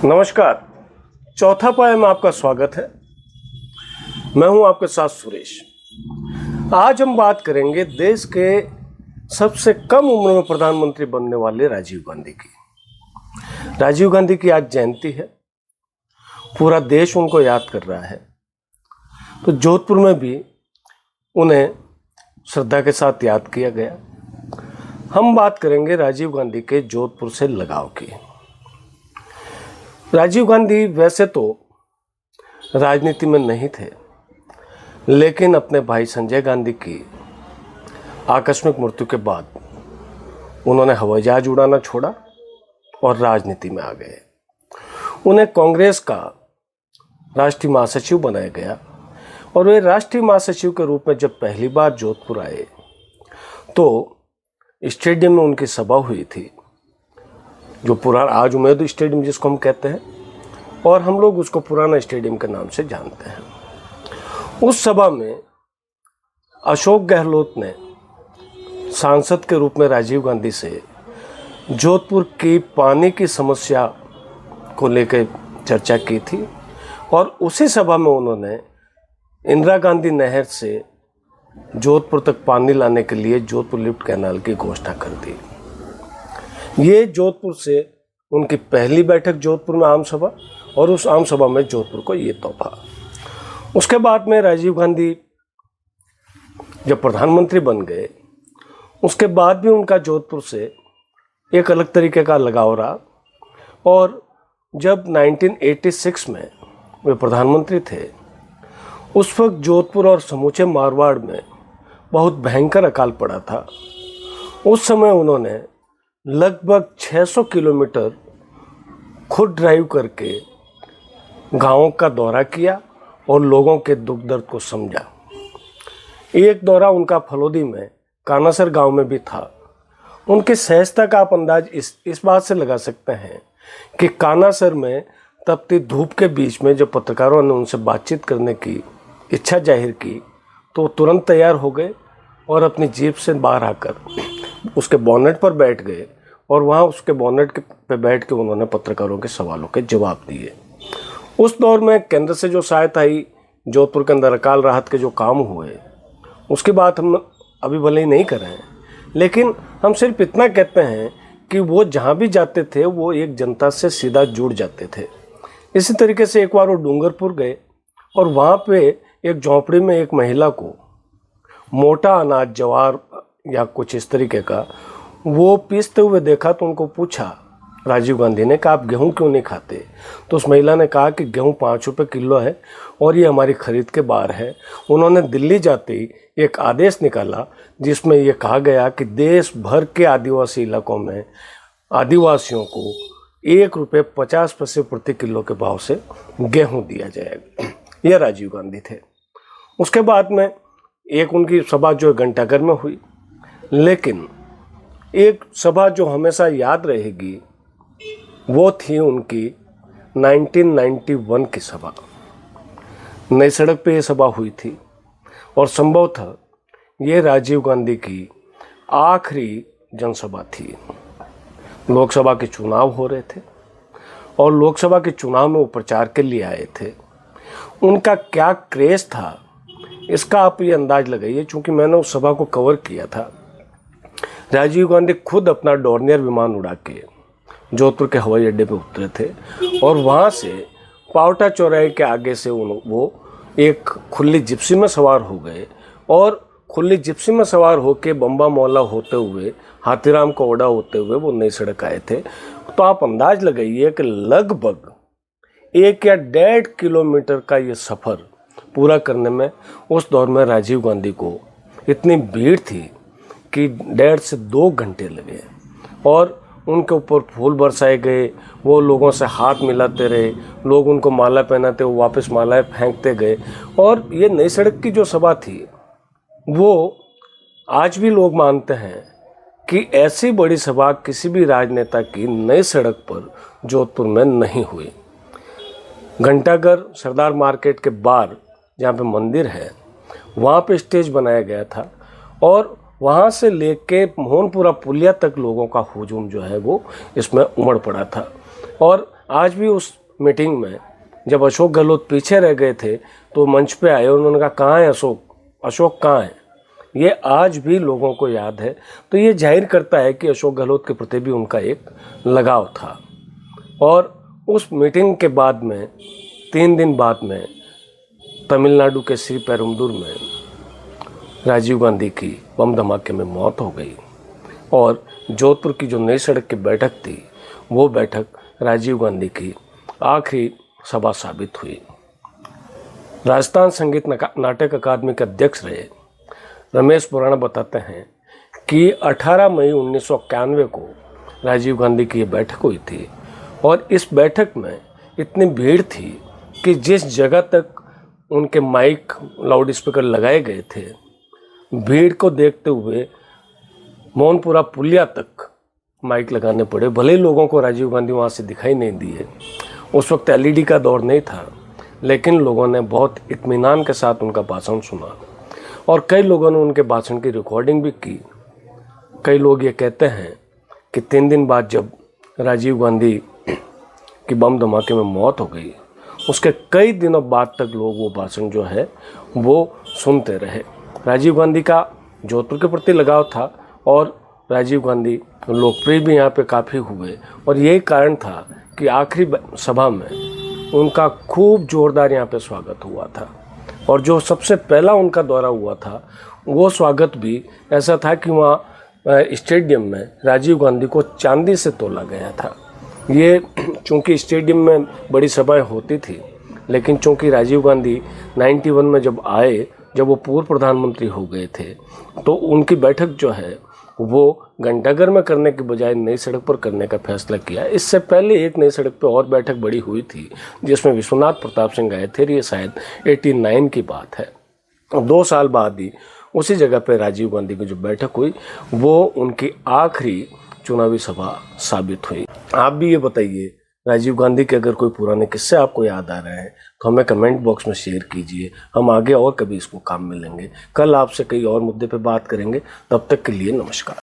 नमस्कार। चौथा पाया में आपका स्वागत है। मैं हूं आपके साथ सुरेश। आज हम बात करेंगे देश के सबसे कम उम्र में प्रधानमंत्री बनने वाले राजीव गांधी की। राजीव गांधी की आज जयंती है, पूरा देश उनको याद कर रहा है। तो जोधपुर में भी उन्हें श्रद्धा के साथ याद किया गया। हम बात करेंगे राजीव गांधी के जोधपुर से लगाव की। राजीव गांधी वैसे तो राजनीति में नहीं थे, लेकिन अपने भाई संजय गांधी की आकस्मिक मृत्यु के बाद उन्होंने हवाई जहाज उड़ाना छोड़ा और राजनीति में आ गए। उन्हें कांग्रेस का राष्ट्रीय महासचिव बनाया गया और वे राष्ट्रीय महासचिव के रूप में जब पहली बार जोधपुर आए तो स्टेडियम में उनकी सभा हुई थी, जो पुराना आज उम्मेद स्टेडियम जिसको हम कहते हैं, और हम लोग उसको पुराना स्टेडियम के नाम से जानते हैं। उस सभा में अशोक गहलोत ने सांसद के रूप में राजीव गांधी से जोधपुर की पानी की समस्या को लेकर चर्चा की थी और उसी सभा में उन्होंने इंदिरा गांधी नहर से जोधपुर तक पानी लाने के लिए जोधपुर लिफ्ट कैनाल की घोषणा कर दी। ये जोधपुर से उनकी पहली बैठक जोधपुर में आम सभा, और उस आम सभा में जोधपुर को ये तोहफा। उसके बाद में राजीव गांधी जब प्रधानमंत्री बन गए, उसके बाद भी उनका जोधपुर से एक अलग तरीके का लगाव रहा। और जब 1986 में वे प्रधानमंत्री थे, उस वक्त जोधपुर और समूचे मारवाड़ में बहुत भयंकर अकाल पड़ा था। उस समय उन्होंने लगभग 600 किलोमीटर खुद ड्राइव करके गांवों का दौरा किया और लोगों के दुख दर्द को समझा। एक दौरा उनका फलोदी में कानासर गांव में भी था। उनकी सहजता का आप अंदाज इस बात से लगा सकते हैं कि कानासर में तपती धूप के बीच में जब पत्रकारों ने उनसे बातचीत करने की इच्छा जाहिर की तो वो तुरंत तैयार हो गए और अपनी जीप से बाहर आकर उसके बोनेट पर बैठ गए और वहाँ उसके बोनेट पे बैठ के उन्होंने पत्रकारों के सवालों के जवाब दिए। उस दौर में केंद्र से जो सहायता आई, जोधपुर के अंदर अकाल राहत के जो काम हुए, उसकी बात हम अभी भले ही नहीं कर रहे हैं, लेकिन हम सिर्फ इतना कहते हैं कि वो जहाँ भी जाते थे वो एक जनता से सीधा जुड़ जाते थे। इसी तरीके से एक बार वो डूंगरपुर गए और वहाँ पे एक झोंपड़ी में एक महिला को मोटा अनाज, ज्वार या कुछ इस तरीके का वो पीसते हुए देखा तो उनको पूछा राजीव गांधी ने, कहा आप गेहूं क्यों नहीं खाते? तो उस महिला ने कहा कि गेहूं 5 रुपये किलो है और ये हमारी खरीद के बाहर है। उन्होंने दिल्ली जाते ही एक आदेश निकाला जिसमें ये कहा गया कि देश भर के आदिवासी इलाकों में आदिवासियों को 1 रुपये 50 पैसे प्रति किलो के भाव से गेहूँ दिया जाएगा। यह राजीव गांधी थे। उसके बाद में एक उनकी सभा जो घंटाघर में हुई, लेकिन एक सभा जो हमेशा याद रहेगी वो थी उनकी 1991 की सभा। नई सड़क पे ये सभा हुई थी और संभवतः ये राजीव गांधी की आखिरी जनसभा थी। लोकसभा के चुनाव हो रहे थे और लोकसभा के चुनाव में वो प्रचार के लिए आए थे। उनका क्या क्रेज था इसका आप ये अंदाज लगाइए, चूँकि मैंने उस सभा को कवर किया था। राजीव गांधी खुद अपना डोर्नियर विमान उड़ा के जोधपुर के हवाई अड्डे पे उतरे थे और वहाँ से पावटा चौराहे के आगे से वो एक खुली जिप्सी में सवार हो गए और खुली जिप्सी में सवार होके बम्बा मौला होते हुए, हाथीराम को ओडा होते हुए वो नई सड़क आए थे। तो आप अंदाज लगाइए कि लगभग 1 या 1.5 किलोमीटर का ये सफ़र पूरा करने में उस दौर में राजीव गांधी को इतनी भीड़ थी कि 1.5 से 2 घंटे लगे और उनके ऊपर फूल बरसाए गए। वो लोगों से हाथ मिलाते रहे, लोग उनको माला पहनाते, वो वापस मालाएं फेंकते गए। और ये नई सड़क की जो सभा थी वो आज भी लोग मानते हैं कि ऐसी बड़ी सभा किसी भी राजनेता की नई सड़क पर जोधपुर में नहीं हुई। घंटाघर सरदार मार्केट के बाहर जहाँ पे मंदिर है वहाँ पे स्टेज बनाया गया था और वहाँ से लेके मोहनपुरा पुलिया तक लोगों का हुजूम जो है वो इसमें उमड़ पड़ा था। और आज भी उस मीटिंग में जब अशोक गहलोत पीछे रह गए थे तो मंच पे आए, उन्होंने कहा कहाँ है अशोक कहाँ है। ये आज भी लोगों को याद है। तो ये जाहिर करता है कि अशोक गहलोत के प्रति भी उनका एक लगाव था। और उस मीटिंग के बाद में 3 दिन बाद में तमिलनाडु के श्री पेरुम्बदूर में राजीव गांधी की बम धमाके में मौत हो गई। और जोधपुर की जो नई सड़क की बैठक थी, वो बैठक राजीव गांधी की आखिरी सभा साबित हुई। राजस्थान संगीत नाटक अकादमी के अध्यक्ष रहे रमेश पुराणा बताते हैं कि 18 मई 1991 को राजीव गांधी की ये बैठक हुई थी। और इस बैठक में इतनी भीड़ थी कि जिस जगह तक उनके माइक लाउड स्पीकर लगाए गए थे, भीड़ को देखते हुए मोहनपुरा पुलिया तक माइक लगाने पड़े। भले ही लोगों को राजीव गांधी वहाँ से दिखाई नहीं दिए, उस वक्त एलईडी का दौर नहीं था, लेकिन लोगों ने बहुत इत्मीनान के साथ उनका भाषण सुना। और कई लोगों ने उनके भाषण की रिकॉर्डिंग भी की। कई लोग ये कहते हैं कि 3 दिन बाद जब राजीव गांधी की बम धमाके में मौत हो गई, उसके कई दिनों बाद तक लोग वो भाषण जो है वो सुनते रहे। राजीव गांधी का जोधपुर के प्रति लगाव था और राजीव गांधी लोकप्रिय भी यहाँ पे काफ़ी हुए। और यही कारण था कि आखिरी सभा में उनका खूब जोरदार यहाँ पे स्वागत हुआ था। और जो सबसे पहला उनका दौरा हुआ था, वो स्वागत भी ऐसा था कि वहाँ स्टेडियम में राजीव गांधी को चांदी से तोला गया था। ये चूँकि स्टेडियम में बड़ी सभाएं होती थी, लेकिन चूँकि राजीव गांधी 91 में जब आए, जब वो पूर्व प्रधानमंत्री हो गए थे, तो उनकी बैठक जो है वो घंटाघर में करने के बजाय नई सड़क पर करने का फैसला किया। इससे पहले एक नई सड़क पर और बैठक बड़ी हुई थी जिसमें विश्वनाथ प्रताप सिंह आए थे। ये शायद 89 की बात है। 2 साल बाद ही उसी जगह पर राजीव गांधी की जो बैठक हुई, वो उनकी आखिरी चुनावी सभा साबित हुई। आप भी ये बताइए, राजीव गांधी के अगर कोई पुराने किस्से आपको याद आ रहे हैं तो हमें कमेंट बॉक्स में शेयर कीजिए। हम आगे और कभी इसको काम में लेंगे। कल आपसे कई और मुद्दे पे बात करेंगे। तब तक के लिए नमस्कार।